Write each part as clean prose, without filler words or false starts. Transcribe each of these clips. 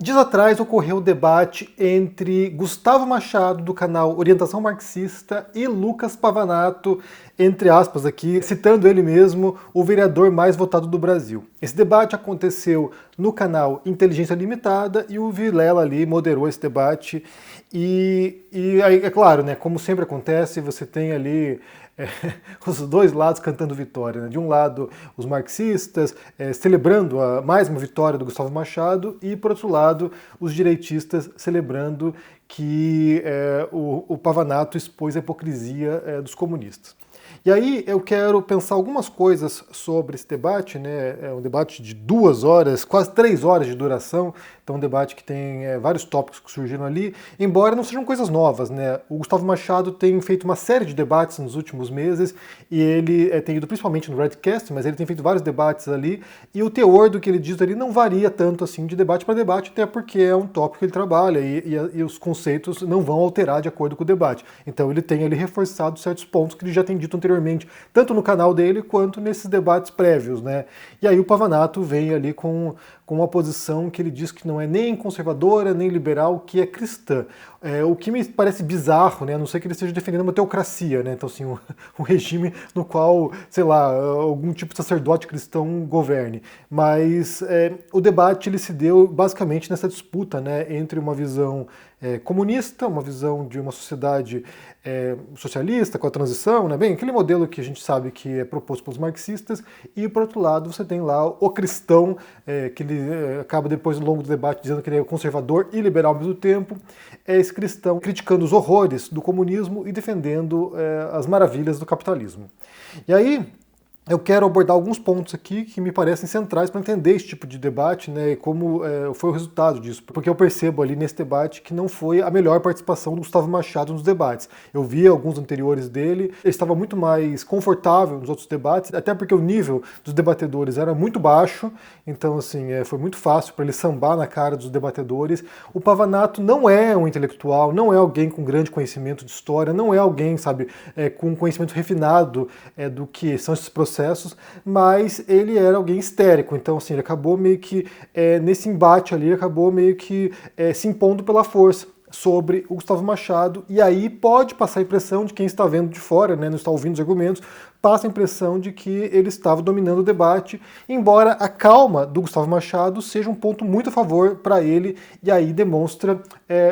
Dias atrás ocorreu o debate entre Gustavo Machado, do canal Orientação Marxista, e Lucas Pavanato, entre aspas aqui, citando ele mesmo, o vereador mais votado do Brasil. Esse debate aconteceu no canal Inteligência Limitada e o Vilela ali moderou esse debate. E aí, é claro, né, como sempre acontece, você tem ali os dois lados cantando vitória, né? De um lado, os marxistas celebrando mais uma vitória do Gustavo Machado e, por outro lado, os direitistas celebrando que o Pavanato expôs a hipocrisia dos comunistas. E aí eu quero pensar algumas coisas sobre esse debate, né? É um debate de 2 horas, quase 3 horas de duração, então um debate que tem vários tópicos que surgiram ali, embora não sejam coisas novas, né? O Gustavo Machado tem feito uma série de debates nos últimos meses, e ele tem ido principalmente no Redcast, mas ele tem feito vários debates ali, e o teor do que ele diz ali não varia tanto assim de debate para debate, até porque é um tópico que ele trabalha, e os conceitos não vão alterar de acordo com o debate. Então ele tem ali reforçado certos pontos que ele já tem dito anteriormente, tanto no canal dele quanto nesses debates prévios, né? E aí o Pavanato vem ali com uma posição que ele diz que não é nem conservadora, nem liberal, que é cristã. O que me parece bizarro, né? A não ser que ele esteja defendendo uma teocracia, né? Então, assim, um regime no qual, sei lá, algum tipo de sacerdote cristão governe. Mas o debate ele se deu basicamente nessa disputa, né? Entre uma visão comunista, uma visão de uma sociedade socialista com a transição, né? Bem, aquele modelo que a gente sabe que é proposto pelos marxistas, e por outro lado você tem lá o cristão, que ele acaba depois, ao longo do debate, dizendo que ele é conservador e liberal ao mesmo tempo, esse cristão criticando os horrores do comunismo e defendendo as maravilhas do capitalismo. E aí eu quero abordar alguns pontos aqui que me parecem centrais para entender esse tipo de debate, né, e como foi o resultado disso. Porque eu percebo ali nesse debate que não foi a melhor participação do Gustavo Machado nos debates. Eu vi alguns anteriores dele, ele estava muito mais confortável nos outros debates, até porque o nível dos debatedores era muito baixo, então assim, foi muito fácil para ele sambar na cara dos debatedores. O Pavanato não é um intelectual, não é alguém com grande conhecimento de história, não é alguém, sabe, com conhecimento refinado do que são esses processos, mas ele era alguém histérico, então assim, ele acabou meio que, nesse embate ali, ele acabou meio que se impondo pela força sobre o Gustavo Machado, e aí pode passar a impressão de quem está vendo de fora, né, não está ouvindo os argumentos, passa a impressão de que ele estava dominando o debate, embora a calma do Gustavo Machado seja um ponto muito a favor para ele, e aí demonstra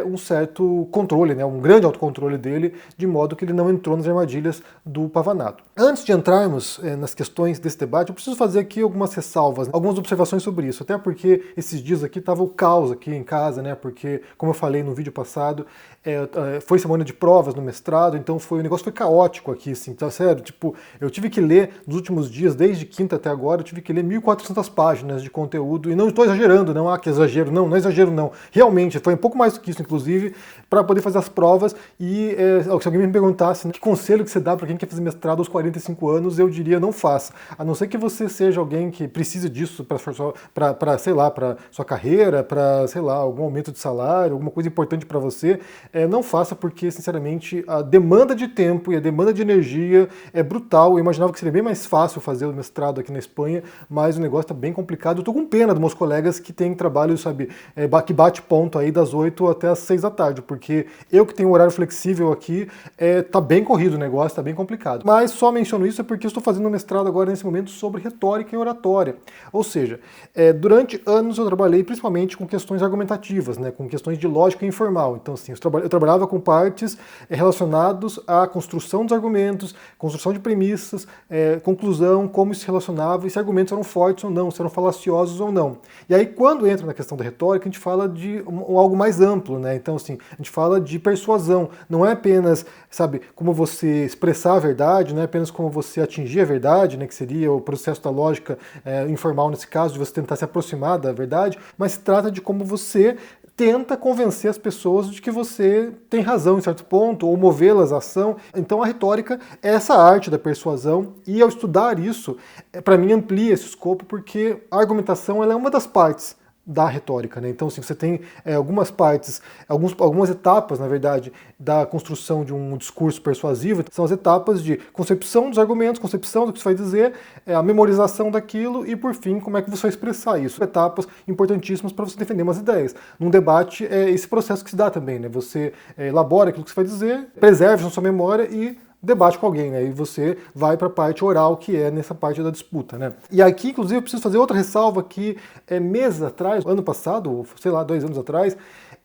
um certo controle, né, um grande autocontrole dele, de modo que ele não entrou nas armadilhas do Pavanato. Antes de entrarmos nas questões desse debate, eu preciso fazer aqui algumas ressalvas, algumas observações sobre isso, até porque esses dias aqui estava o caos aqui em casa, né, porque, como eu falei no vídeo passado, foi semana de provas no mestrado, então o negócio foi caótico aqui, assim, tá sério? Tipo, eu tive que ler nos últimos dias, desde quinta até agora, eu tive que ler 1.400 páginas de conteúdo, e não estou exagerando, não, que exagero, não é exagero não, realmente, foi um pouco mais do que isso, inclusive, para poder fazer as provas, e se alguém me perguntasse, né, que conselho que você dá para quem quer fazer mestrado aos 45 anos, eu diria, não faça, a não ser que você seja alguém que precise disso para sei lá, para sua carreira, para, sei lá, algum aumento de salário, alguma coisa importante para você, não faça, porque, sinceramente, a demanda de tempo e a demanda de energia é brutal. Eu imaginava que seria bem mais fácil fazer o mestrado aqui na Espanha, mas o negócio está bem complicado. Eu tô com pena dos meus colegas que têm trabalho, sabe, que bate ponto aí das 8 até as 6 da tarde, porque eu que tenho um horário flexível aqui, tá bem corrido o negócio, tá bem complicado. Mas só menciono isso porque eu estou fazendo um mestrado agora, nesse momento, sobre retórica e oratória. Ou seja, durante anos eu trabalhei principalmente com questões argumentativas, né, com questões de lógica informal. Então, assim, eu trabalhava com partes relacionadas à construção dos argumentos, construção de premissas, conclusão, como isso se relacionava, e se argumentos eram fortes ou não, se eram falaciosos ou não. E aí, quando entra na questão da retórica, a gente fala de algo mais amplo, né? Então, assim, a gente fala de persuasão. Não é apenas, sabe, como você expressar a verdade, não é apenas como você atingir a verdade, né, que seria o processo da lógica informal nesse caso, de você tentar se aproximar da verdade, mas se trata de como você tenta convencer as pessoas de que você tem razão em certo ponto, ou movê-las à ação. Então a retórica é essa arte da persuasão, e ao estudar isso, para mim amplia esse escopo, porque a argumentação ela é uma das partes da retórica, né? Então, assim, você tem algumas partes, algumas etapas, na verdade, da construção de um discurso persuasivo, são as etapas de concepção dos argumentos, concepção do que você vai dizer, a memorização daquilo e, por fim, como é que você vai expressar isso. Etapas importantíssimas para você defender umas ideias. Num debate, é esse processo que se dá também, né? Você elabora aquilo que você vai dizer, preserve na sua memória e debate com alguém, né? E você vai para a parte oral, que é nessa parte da disputa, né? E aqui, inclusive, eu preciso fazer outra ressalva que meses atrás, ano passado, sei lá, 2 anos atrás,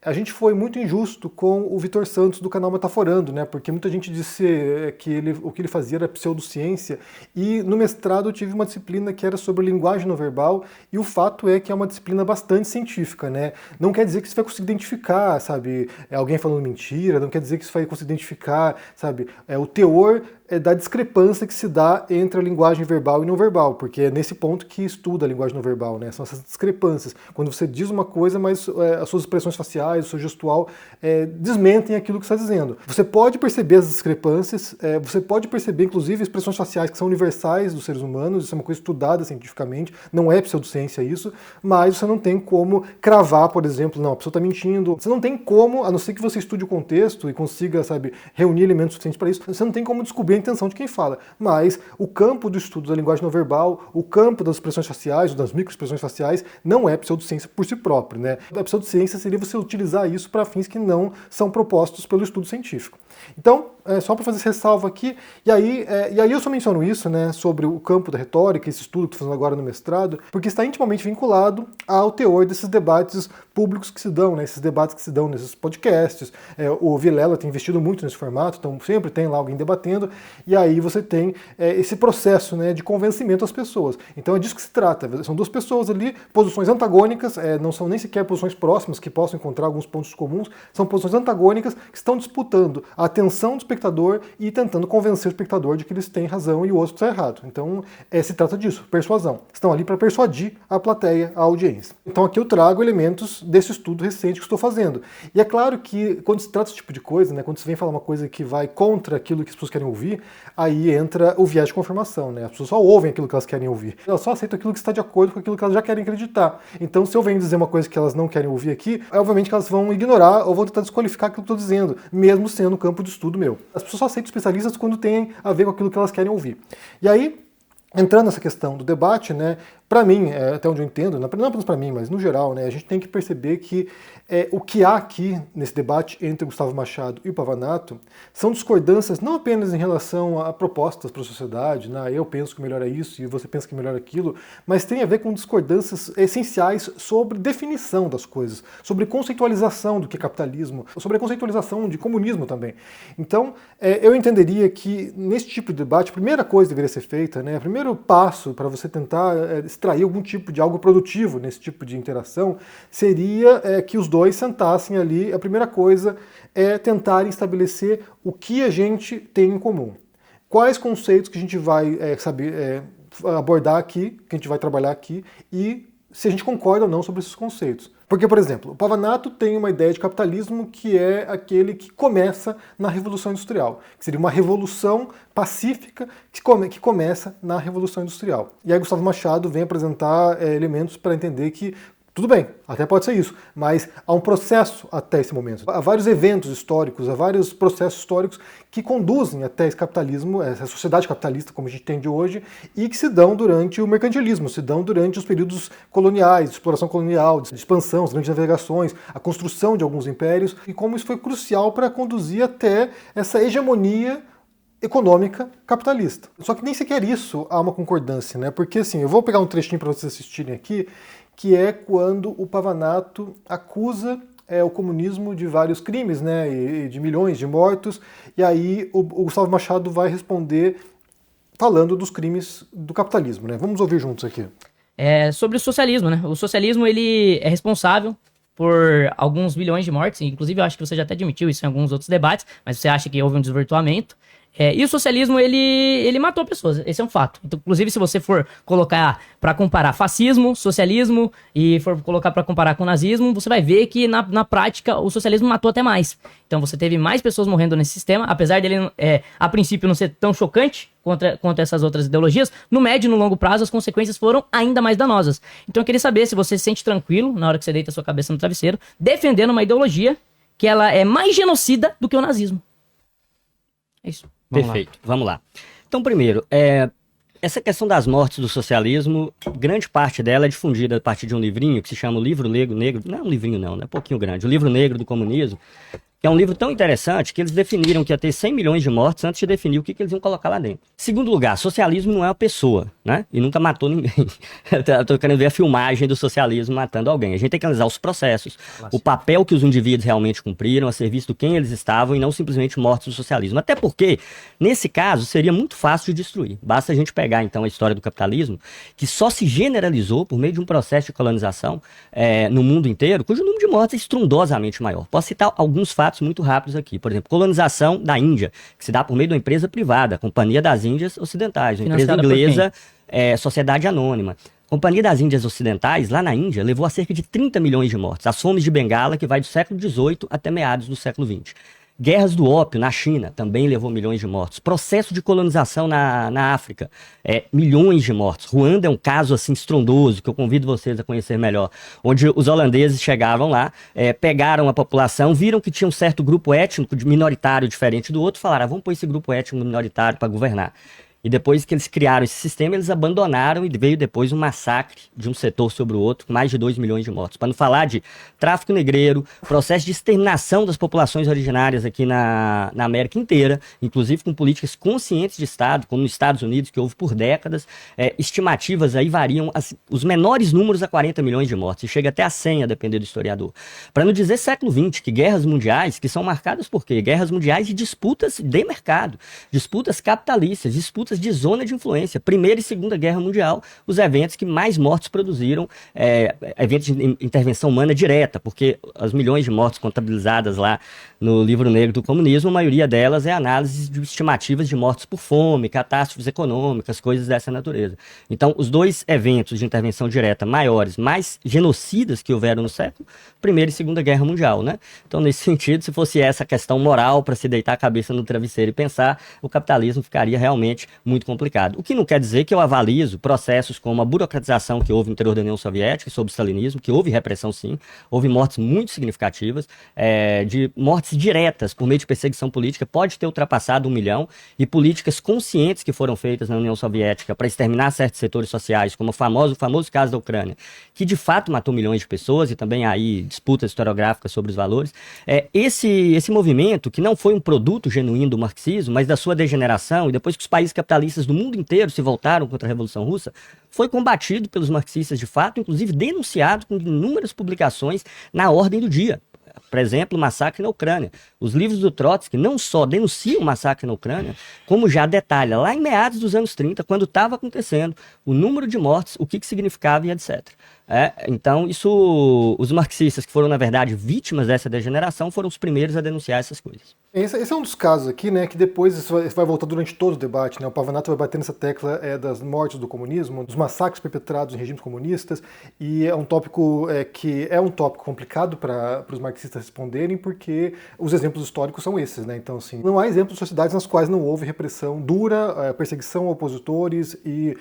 a gente foi muito injusto com o Vitor Santos do canal Metaforando, né? Porque muita gente disse que o que ele fazia era pseudociência, e no mestrado eu tive uma disciplina que era sobre linguagem não verbal, e o fato é que é uma disciplina bastante científica, né? Não quer dizer que você vai conseguir identificar, sabe, alguém falando mentira, não quer dizer que você vai conseguir identificar, sabe, o teor da discrepância que se dá entre a linguagem verbal e não verbal, porque é nesse ponto que estuda a linguagem não verbal, né? São essas discrepâncias. Quando você diz uma coisa, mas as suas expressões faciais, o seu gestual desmentem aquilo que você está dizendo. Você pode perceber as discrepâncias, você pode perceber, inclusive, expressões faciais que são universais dos seres humanos, isso é uma coisa estudada cientificamente, não é pseudociência isso, mas você não tem como cravar, por exemplo, não, a pessoa está mentindo. Você não tem como, a não ser que você estude o contexto e consiga, sabe, reunir elementos suficientes para isso, você não tem como descobrir a intenção de quem fala. Mas o campo do estudo da linguagem não verbal, o campo das expressões faciais, ou das microexpressões faciais, não é pseudociência por si próprio, né? A pseudociência seria você utilizar isso para fins que não são propostos pelo estudo científico. Então, só para fazer essa ressalva aqui, e aí eu só menciono isso, né, sobre o campo da retórica, esse estudo que estou fazendo agora no mestrado, porque está intimamente vinculado ao teor desses debates públicos que se dão, né, esses debates que se dão nesses podcasts. O Vilela tem investido muito nesse formato, então sempre tem lá alguém debatendo, e aí você tem esse processo, né, de convencimento às pessoas. Então é disso que se trata, são duas pessoas ali, posições antagônicas, não são nem sequer posições próximas que possam encontrar alguns pontos comuns, são posições antagônicas que estão disputando a atenção do espectador e tentando convencer o espectador de que eles têm razão e o outro está errado. Então se trata disso, persuasão. Estão ali para persuadir a plateia, a audiência. Então aqui eu trago elementos desse estudo recente que estou fazendo. E é claro que quando se trata desse tipo de coisa, né, quando você vem falar uma coisa que vai contra aquilo que as pessoas querem ouvir, aí entra o viés de confirmação, né? As pessoas só ouvem aquilo que elas querem ouvir. Elas só aceitam aquilo que está de acordo com aquilo que elas já querem acreditar. Então se eu venho dizer uma coisa que elas não querem ouvir aqui, obviamente que elas vão ignorar ou vão tentar desqualificar aquilo que eu estou dizendo, mesmo sendo campo de estudo meu. As pessoas só aceitam especialistas quando tem a ver com aquilo que elas querem ouvir. E aí, entrando nessa questão do debate, né, para mim, até onde eu entendo, não apenas para mim, mas no geral, né, a gente tem que perceber que o que há aqui nesse debate entre o Gustavo Machado e o Pavanato são discordâncias não apenas em relação a propostas para a sociedade, né, eu penso que o melhor é isso e você pensa que o melhor é aquilo, mas tem a ver com discordâncias essenciais sobre definição das coisas, sobre conceitualização do que é capitalismo, sobre a conceitualização de comunismo também. Então, eu entenderia que nesse tipo de debate, a primeira coisa que deveria ser feita, né, o primeiro passo para você tentar extrair algum tipo de algo produtivo nesse tipo de interação, seria que os dois sentassem ali. A primeira coisa é tentarem estabelecer o que a gente tem em comum. Quais conceitos que a gente vai abordar aqui, que a gente vai trabalhar aqui, e se a gente concorda ou não sobre esses conceitos. Porque, por exemplo, o Pavanato tem uma ideia de capitalismo que é aquele que começa na Revolução Industrial, que seria uma revolução pacífica que começa na Revolução Industrial. E aí Gustavo Machado vem apresentar elementos para entender que tudo bem, até pode ser isso, mas há um processo até esse momento. Há vários eventos históricos, há vários processos históricos que conduzem até esse capitalismo, essa sociedade capitalista como a gente tem de hoje, e que se dão durante o mercantilismo, se dão durante os períodos coloniais, de exploração colonial, de expansão, as grandes navegações, a construção de alguns impérios, e como isso foi crucial para conduzir até essa hegemonia econômica capitalista. Só que nem sequer isso há uma concordância, né? Porque assim, eu vou pegar um trechinho para vocês assistirem aqui, que é quando o Pavanato acusa o comunismo de vários crimes, né, e de milhões de mortos, e aí o Gustavo Machado vai responder falando dos crimes do capitalismo, né? Vamos ouvir juntos aqui. Sobre o socialismo, né? O socialismo, ele é responsável por alguns bilhões de mortes, inclusive eu acho que você já até admitiu isso em alguns outros debates, mas você acha que houve um desvirtuamento. E o socialismo, ele matou pessoas, esse é um fato. Então, inclusive, se você for colocar para comparar fascismo, socialismo e for colocar para comparar com o nazismo, você vai ver que na prática o socialismo matou até mais. Então você teve mais pessoas morrendo nesse sistema, apesar dele a princípio não ser tão chocante contra essas outras ideologias, no médio e no longo prazo as consequências foram ainda mais danosas. Então eu queria saber se você se sente tranquilo na hora que você deita a sua cabeça no travesseiro, defendendo uma ideologia que ela é mais genocida do que o nazismo. É isso. Perfeito, vamos lá. Então, primeiro, essa questão das mortes do socialismo, grande parte dela é difundida a partir de um livrinho que se chama O Livro Negro, não é um livrinho não, é um pouquinho grande, O Livro Negro do Comunismo, que é um livro tão interessante que eles definiram que ia ter 100 milhões de mortes antes de definir o que eles iam colocar lá dentro. Segundo lugar, socialismo não é uma pessoa, né? E nunca matou ninguém. Eu tô querendo ver a filmagem do socialismo matando alguém. A gente tem que analisar os processos, o papel que os indivíduos realmente cumpriram, a serviço de quem eles estavam e não simplesmente mortes do socialismo. Até porque, nesse caso, seria muito fácil de destruir. Basta a gente pegar, então, a história do capitalismo, que só se generalizou por meio de um processo de colonização no mundo inteiro, cujo número de mortes é estrondosamente maior. Posso citar alguns fatos muito rápidos aqui. Por exemplo, colonização da Índia, que se dá por meio de uma empresa privada, a Companhia das Índias Ocidentais, uma empresa inglesa, Sociedade Anônima. A Companhia das Índias Ocidentais, lá na Índia, levou a cerca de 30 milhões de mortes. As fomes de Bengala, que vai do século XVIII até meados do século XX. Guerras do ópio na China, também levou milhões de mortos. Processo de colonização na África, milhões de mortos. Ruanda é um caso assim estrondoso, que eu convido vocês a conhecer melhor, onde os holandeses chegavam lá, pegaram a população, viram que tinha um certo grupo étnico minoritário diferente do outro, falaram, vamos pôr esse grupo étnico minoritário para governar. E depois que eles criaram esse sistema, eles abandonaram e veio depois um massacre de um setor sobre o outro, com mais de 2 milhões de mortos. Para não falar de tráfico negreiro, processo de exterminação das populações originárias aqui na América inteira, inclusive com políticas conscientes de Estado, como nos Estados Unidos, que houve por décadas. Estimativas aí variam os menores números a 40 milhões de mortes, e chega até a 100, a depender do historiador. Para não dizer século XX, que guerras mundiais, que são marcadas por quê? Guerras mundiais de disputas de mercado, disputas capitalistas, disputas de zona de influência. Primeira e Segunda Guerra Mundial, os eventos que mais mortes produziram, eventos de intervenção humana direta, porque as milhões de mortes contabilizadas lá no Livro Negro do Comunismo, a maioria delas é análise de estimativas de mortes por fome, catástrofes econômicas, coisas dessa natureza. Então, os dois eventos de intervenção direta maiores, mais genocidas que houveram no século, Primeira e Segunda Guerra Mundial, né? Então, nesse sentido, se fosse essa questão moral para se deitar a cabeça no travesseiro e pensar, o capitalismo ficaria realmente muito complicado. O que não quer dizer que eu avalizo processos como a burocratização que houve no interior da União Soviética sob o stalinismo, que houve repressão sim, houve mortes muito significativas, de mortes diretas por meio de perseguição política, pode ter ultrapassado 1 milhão, e políticas conscientes que foram feitas na União Soviética para exterminar certos setores sociais, como o famoso caso da Ucrânia, que de fato matou milhões de pessoas, e também aí disputas historiográficas sobre os valores. Esse movimento, que não foi um produto genuíno do marxismo, mas da sua degeneração, e depois que os países capitalistas do mundo inteiro se voltaram contra a Revolução Russa, foi combatido pelos marxistas de fato, inclusive denunciado com inúmeras publicações na ordem do dia. Por exemplo, o massacre na Ucrânia. Os livros do Trotsky não só denunciam o massacre na Ucrânia, como já detalha lá em meados dos anos 30, quando estava acontecendo, o número de mortes, o que significava e etc. Então, os marxistas, que foram, na verdade, vítimas dessa degeneração, foram os primeiros a denunciar essas coisas. Esse é um dos casos aqui, né, que depois isso vai voltar durante todo o debate, né? O Pavanato vai bater nessa tecla das mortes do comunismo, dos massacres perpetrados em regimes comunistas, e é um tópico que é um tópico complicado para os marxistas responderem, porque os exemplos históricos são esses, né? Então, assim, não há exemplos de sociedades nas quais não houve repressão dura, perseguição a opositores e,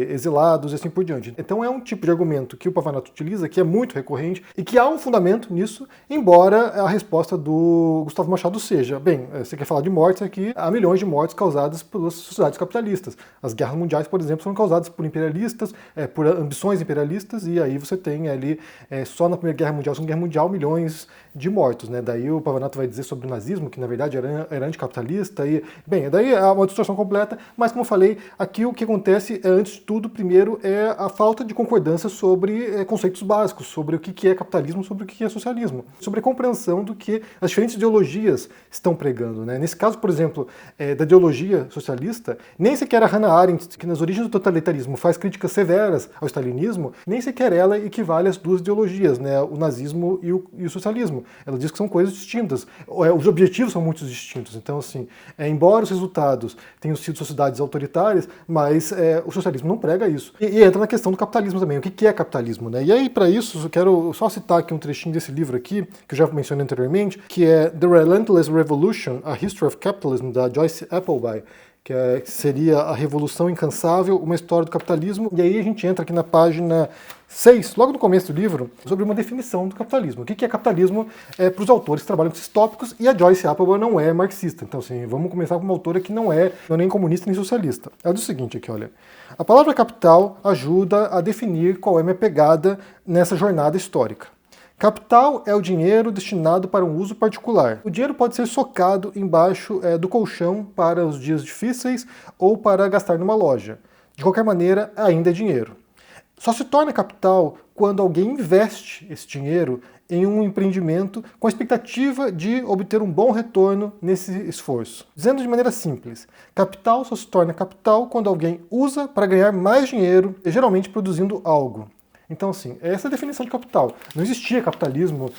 exilados e assim por diante. Então é um tipo de argumento que o Pavanato utiliza, que é muito recorrente, e que há um fundamento nisso, embora a resposta do Gustavo Machado seja, bem, você quer falar de mortes aqui, há milhões de mortes causadas pelas sociedades capitalistas. As guerras mundiais, por exemplo, foram causadas por imperialistas, por ambições imperialistas, e aí você tem ali, só na Primeira Guerra Mundial, Segunda Guerra Mundial, milhões de mortos, né? Daí o Pavanato vai dizer sobre o nazismo, que na verdade era anticapitalista, e, bem, daí é uma distorção completa, mas como eu falei, aqui o que acontece antes de tudo, primeiro, é a falta de concordância sobre sobre conceitos básicos, sobre o que é capitalismo, sobre o que é socialismo, sobre a compreensão do que as diferentes ideologias estão pregando, né? Nesse caso, por exemplo, da ideologia socialista, nem sequer a Hannah Arendt, que nas origens do totalitarismo faz críticas severas ao stalinismo, nem sequer ela equivale às duas ideologias, né? O nazismo e o socialismo. Ela diz que são coisas distintas. Os objetivos são muito distintos. Então, assim, embora os resultados tenham sido sociedades autoritárias, mas o socialismo não prega isso. E entra na questão do capitalismo também. O que é capitalismo, né? E aí, para isso, eu quero só citar aqui um trechinho desse livro aqui, que eu já mencionei anteriormente, que é The Relentless Revolution, A History of Capitalism, da Joyce Appleby, que seria A Revolução Incansável, uma história do capitalismo. E aí a gente entra aqui na página 6, logo no começo do livro, sobre uma definição do capitalismo. O que é capitalismo para os autores que trabalham com esses tópicos, e a Joyce Appleby não é marxista. Então, assim, vamos começar com uma autora que não é nem comunista nem socialista. Ela diz o seguinte aqui, olha. A palavra capital ajuda a definir qual é minha pegada nessa jornada histórica. Capital é o dinheiro destinado para um uso particular. O dinheiro pode ser socado embaixo do colchão para os dias difíceis ou para gastar numa loja. De qualquer maneira, ainda é dinheiro. Só se torna capital quando alguém investe esse dinheiro em um empreendimento com a expectativa de obter um bom retorno nesse esforço. Dizendo de maneira simples, capital só se torna capital quando alguém usa para ganhar mais dinheiro, geralmente produzindo algo. Então, assim, essa é a definição de capital. Não existia capitalismo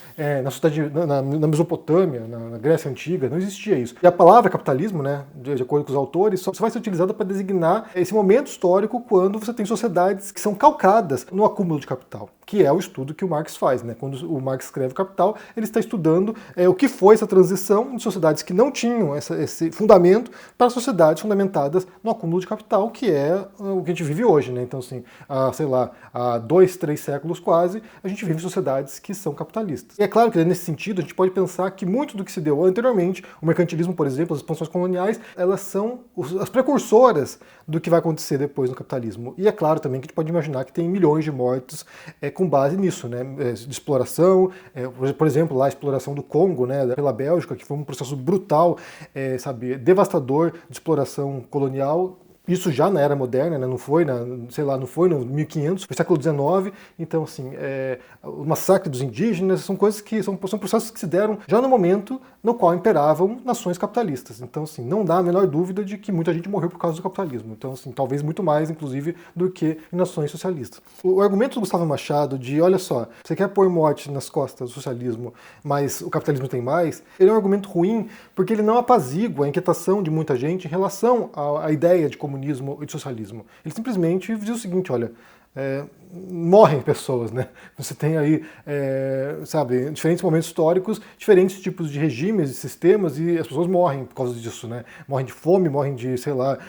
na sociedade, na Mesopotâmia, na Grécia Antiga, não existia isso. E a palavra capitalismo, né, de acordo com os autores, só vai ser utilizada para designar esse momento histórico quando você tem sociedades que são calcadas no acúmulo de capital, que é o estudo que o Marx faz, né? Quando o Marx escreve Capital, ele está estudando o que foi essa transição de sociedades que não tinham esse fundamento para sociedades fundamentadas no acúmulo de capital, que é o que a gente vive hoje, né? Então, assim, há 2, 3 séculos quase, a gente vive sociedades que são capitalistas. E é claro que nesse sentido a gente pode pensar que muito do que se deu anteriormente, o mercantilismo, por exemplo, as expansões coloniais, elas são as precursoras do que vai acontecer depois no capitalismo. E é claro também que a gente pode imaginar que tem milhões de mortos com base nisso, né, de exploração, por exemplo, lá a exploração do Congo, né, pela Bélgica, que foi um processo brutal, devastador de exploração colonial. Isso já na era moderna, né? Não foi no 1500, foi século XIX. Então, assim, o massacre dos indígenas são coisas que são processos que se deram já no momento no qual imperavam nações capitalistas. Então, assim, não dá a menor dúvida de que muita gente morreu por causa do capitalismo. Então, assim, talvez muito mais, inclusive, do que em nações socialistas. O argumento do Gustavo Machado de, olha só, você quer pôr morte nas costas do socialismo, mas o capitalismo tem mais, ele é um argumento ruim porque ele não apazigua a inquietação de muita gente em relação à ideia de comunismo e de socialismo. Ele simplesmente diz o seguinte, olha, morrem pessoas, né? Você tem aí, em diferentes momentos históricos, diferentes tipos de regimes, de sistemas, e as pessoas morrem por causa disso, né? Morrem de fome, morrem de,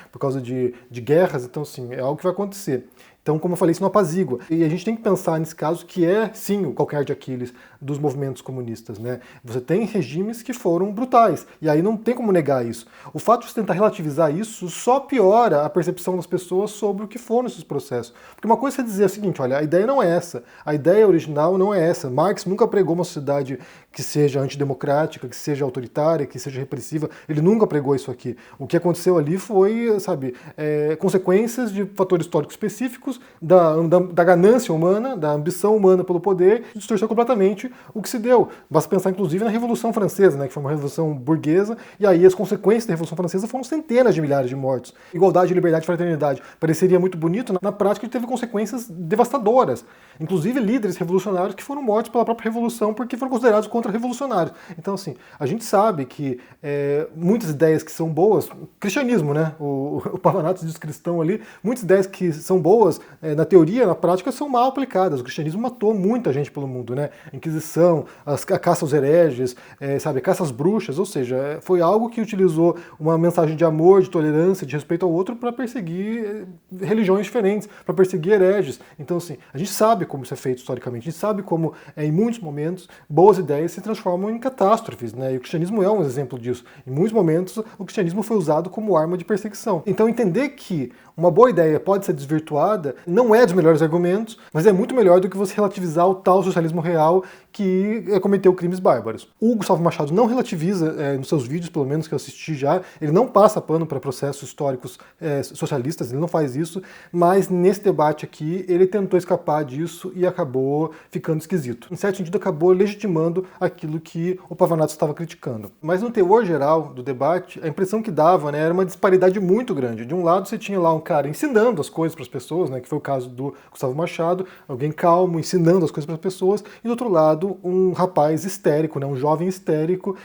por causa de guerras, então, assim, é algo que vai acontecer. Então, como eu falei, isso não apazigua. E a gente tem que pensar nesse caso que é, sim, o calcanhar de Aquiles dos movimentos comunistas, né? Você tem regimes que foram brutais, e aí não tem como negar isso. O fato de você tentar relativizar isso só piora a percepção das pessoas sobre o que foram esses processos. Porque uma coisa é dizer o seguinte, olha, a ideia não é essa, a ideia original não é essa. Marx nunca pregou uma sociedade que seja antidemocrática, que seja autoritária, que seja repressiva, ele nunca pregou isso aqui. O que aconteceu ali foi, consequências de fatores históricos específicos, da ganância humana, da ambição humana pelo poder, e distorceu completamente o que se deu. Basta pensar, inclusive, na Revolução Francesa, né, que foi uma revolução burguesa, e aí as consequências da Revolução Francesa foram centenas de milhares de mortos. Igualdade, liberdade e fraternidade. Pareceria muito bonito, na prática teve consequências devastadoras. Inclusive líderes revolucionários que foram mortos pela própria Revolução porque foram considerados contra-revolucionários. Então, assim, a gente sabe que muitas ideias que são boas, cristianismo, né, o Pavanato diz cristão ali, muitas ideias que são boas, na teoria, na prática, são mal aplicadas. O cristianismo matou muita gente pelo mundo, né? A Inquisição, a caça aos hereges, a caça às bruxas, ou seja, foi algo que utilizou uma mensagem de amor, de tolerância, de respeito ao outro para perseguir religiões diferentes, para perseguir hereges. Então, assim, a gente sabe como isso é feito historicamente, a gente sabe como, em muitos momentos, boas ideias se transformam em catástrofes, né? E o cristianismo é um exemplo disso. Em muitos momentos, o cristianismo foi usado como arma de perseguição. Então, entender que uma boa ideia pode ser desvirtuada não é dos melhores argumentos, mas é muito melhor do que você relativizar o tal socialismo real que cometeu crimes bárbaros. O Gustavo Machado não relativiza, nos seus vídeos, pelo menos que eu assisti já, ele não passa pano para processos históricos socialistas, ele não faz isso, mas nesse debate aqui ele tentou escapar disso e acabou ficando esquisito. Em certo sentido, acabou legitimando aquilo que o Pavanato estava criticando. Mas no teor geral do debate, a impressão que dava, né, era uma disparidade muito grande. De um lado, você tinha lá um cara ensinando as coisas para as pessoas, né, que foi o caso do Gustavo Machado, alguém calmo, ensinando as coisas para as pessoas, e do outro lado, um rapaz histérico, né, um jovem histérico,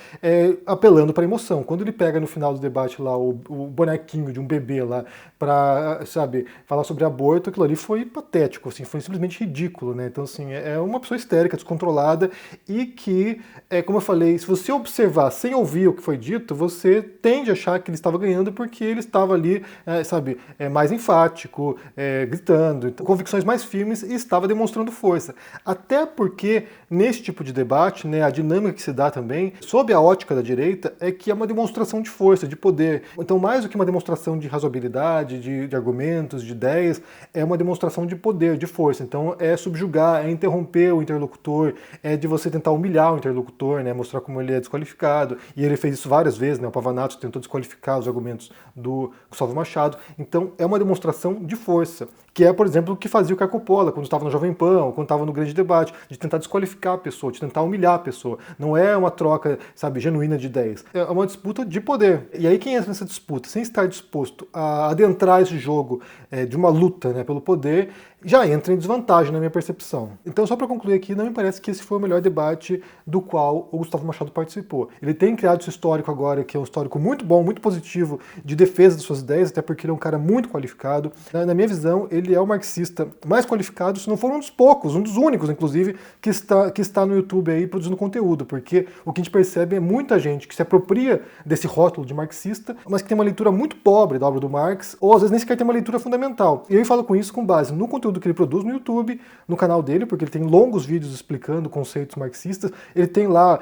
apelando para a emoção. Quando ele pega no final do debate lá o bonequinho de um bebê lá para, sabe, falar sobre aborto, aquilo ali foi patético, assim, foi simplesmente ridículo, né? Então, assim, é uma pessoa histérica, descontrolada e que, como eu falei, se você observar sem ouvir o que foi dito, você tende a achar que ele estava ganhando porque ele estava ali, sabe, mais enfático, gritando, convicções mais firmes e estava demonstrando força. Até porque, nesse tipo de debate, né, a dinâmica que se dá também, sob a ótica da direita, é que é uma demonstração de força, de poder. Então, mais do que uma demonstração de razoabilidade, de argumentos, de ideias, é uma demonstração de poder, de força. Então, é subjugar, é interromper o interlocutor, é de você tentar humilhar o interlocutor, né, mostrar como ele é desqualificado. E ele fez isso várias vezes, né, o Pavanato tentou desqualificar os argumentos do Gustavo Machado. Então, é uma demonstração de força, que é, por exemplo, o que fazia o Caco Pola quando estava no Jovem Pan, ou quando estava no Grande Debate, de tentar desqualificar a pessoa, de tentar humilhar a pessoa. Não é uma troca, sabe, genuína de ideias. É uma disputa de poder. E aí quem entra nessa disputa sem estar disposto a adentrar esse jogo de uma luta, né, pelo poder, já entra em desvantagem na minha percepção. Então, só para concluir aqui, não me parece que esse foi o melhor debate do qual o Gustavo Machado participou. Ele tem criado esse histórico agora, que é um histórico muito bom, muito positivo, de defesa das suas ideias, até porque ele é um cara muito qualificado. Na minha visão, ele é o marxista mais qualificado, se não for um dos poucos, um dos únicos, inclusive, que está no YouTube aí produzindo conteúdo, porque o que a gente percebe é muita gente que se apropria desse rótulo de marxista, mas que tem uma leitura muito pobre da obra do Marx, ou às vezes nem sequer tem uma leitura fundamental. E eu falo com isso com base no conteúdo que ele produz no YouTube, no canal dele, porque ele tem longos vídeos explicando conceitos marxistas. Ele tem lá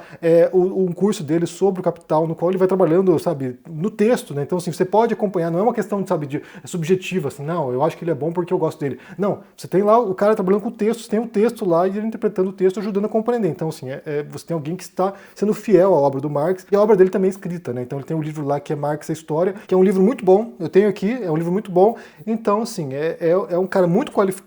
um curso dele sobre o Capital, no qual ele vai trabalhando, sabe, no texto, né? Então, assim, você pode acompanhar, não é uma questão, sabe, de subjetiva, assim, não, eu acho que ele é bom porque eu gosto dele. Não, você tem lá o cara trabalhando com o texto, você tem o texto lá e ele interpretando o texto, ajudando a compreender. Então, assim, você tem alguém que está sendo fiel à obra do Marx, e a obra dele também é escrita, né? Então ele tem um livro lá que é Marx, a História, que é um livro muito bom, eu tenho aqui, é um livro muito bom. Então, assim, é um cara muito qualificado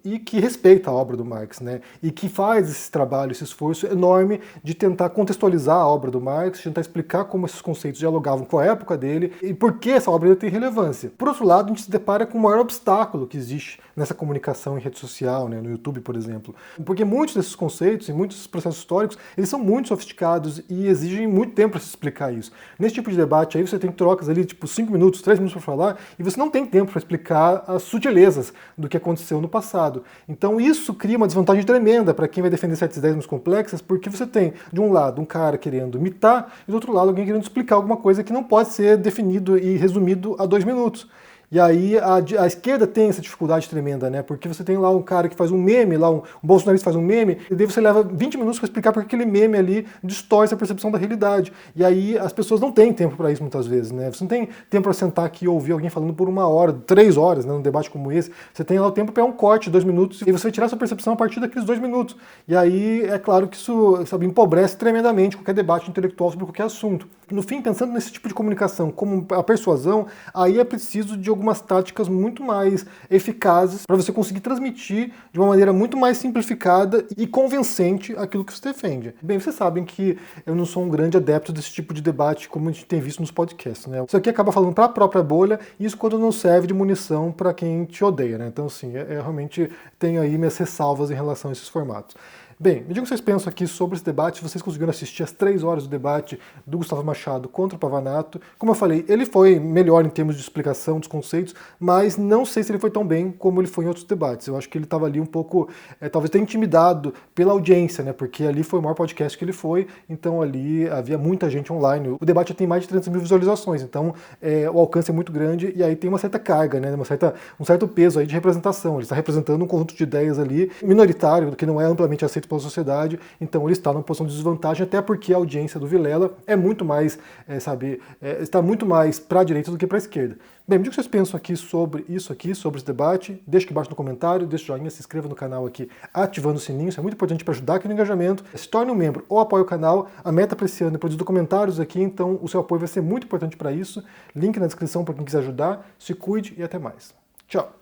e que respeita a obra do Marx, né? E que faz esse trabalho, esse esforço enorme de tentar contextualizar a obra do Marx, tentar explicar como esses conceitos dialogavam com a época dele e por que essa obra tem relevância. Por outro lado, a gente se depara com o maior obstáculo que existe nessa comunicação em rede social, né? No YouTube, por exemplo. Porque muitos desses conceitos e muitos desses processos históricos, eles são muito sofisticados e exigem muito tempo para se explicar isso. Nesse tipo de debate aí, você tem trocas ali, tipo 5 minutos, 3 minutos para falar, e você não tem tempo para explicar as sutilezas do que aconteceu no passado. Então isso cria uma desvantagem tremenda para quem vai defender certas ideias mais complexas, porque você tem, de um lado, um cara querendo imitar, e do outro lado, alguém querendo explicar alguma coisa que não pode ser definido e resumido a 2 minutos. E aí a esquerda tem essa dificuldade tremenda, né? Porque você tem lá um cara que faz um meme, lá um bolsonarista faz um meme, e daí você leva 20 minutos para explicar porque aquele meme ali distorce a percepção da realidade. E aí as pessoas não têm tempo para isso muitas vezes, né? Você não tem tempo para sentar aqui e ouvir alguém falando por 1 hora, 3 horas, né? Num debate como esse. Você tem lá o tempo para um corte de 2 minutos e você vai tirar sua percepção a partir daqueles 2 minutos. E aí é claro que isso, sabe, empobrece tremendamente qualquer debate intelectual sobre qualquer assunto. No fim, pensando nesse tipo de comunicação como a persuasão, aí é preciso de algumas táticas muito mais eficazes para você conseguir transmitir de uma maneira muito mais simplificada e convincente aquilo que você defende. Bem, vocês sabem que eu não sou um grande adepto desse tipo de debate como a gente tem visto nos podcasts, né? Isso aqui acaba falando para a própria bolha, e isso quando não serve de munição para quem te odeia, né? Então, assim, eu realmente tenho aí minhas ressalvas em relação a esses formatos. Bem, me digam o que vocês pensam aqui sobre esse debate, se vocês conseguiram assistir as 3 horas do debate do Gustavo Machado contra o Pavanato. Como eu falei, ele foi melhor em termos de explicação dos conceitos, mas não sei se ele foi tão bem como ele foi em outros debates. Eu acho que ele estava ali um pouco, talvez até intimidado pela audiência, né? Porque ali foi o maior podcast que ele foi, então ali havia muita gente online. O debate já tem mais de 300 mil visualizações, então o alcance é muito grande e aí tem uma certa carga, né? Um certo peso aí de representação. Ele está representando um conjunto de ideias ali minoritário, que não é amplamente aceito pela sociedade, então ele está numa posição de desvantagem, até porque a audiência do Vilela é muito mais, está muito mais para a direita do que para a esquerda. Bem, me diga o que vocês pensam aqui sobre isso aqui, sobre esse debate, deixa aqui embaixo no comentário, deixa o joinha, se inscreva no canal aqui, ativando o sininho, isso é muito importante para ajudar aqui no engajamento, se torne um membro ou apoie o canal, a meta para esse ano é produzir comentários aqui, então o seu apoio vai ser muito importante para isso, link na descrição para quem quiser ajudar, se cuide e até mais. Tchau!